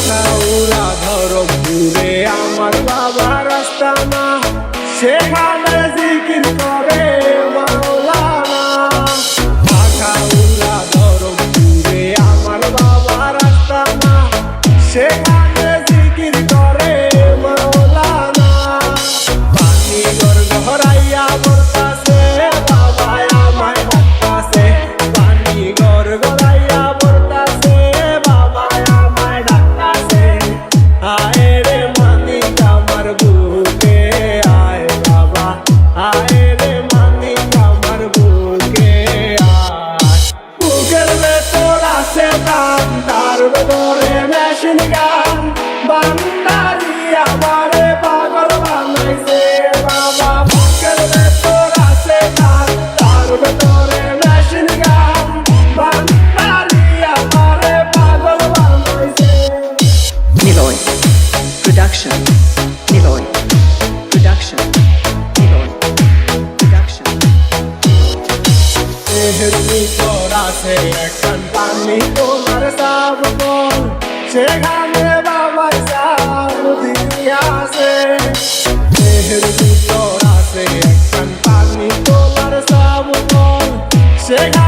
আখাউড়া ধরমপুরে আমার বাবার আস্তানা, সেখানে জিকির করে মাওলানা। আখাউড়া ধরমপুরে আমার বাবার আস্তানা, সেখানে জিকির করে মাওলানা। পানি গড়গড়াইয়া বলতাছে বাবা আমায় ডাকতাছে, পানি গড়গড়াইয়া বলতাছে বাবা আমায় ডাকতাছে। আয় রে মানিক আমার বুকে আয় বাবা, আয় রে মানিক আমার বুকে আয়। বুকের ভেতর আছে গান, তার ভেতরে মেশিন গান, বান্দারি আমারে পাগল বানাইছে বাবা। বুকের ভেতর আছে গান, তার ভেতরে মেশিন গান, বান্দারি আমারে পাগল বানাইছে। Niloy Production. Niloy Production. Niloy Production. দেহের ভিতর আছে একখান পানি তোমার সাবকল, সেখানে বাবার সাব দিয়াছে। দেহের ভিতর আছে একখান পানি তোমার সাবকল, সেখানে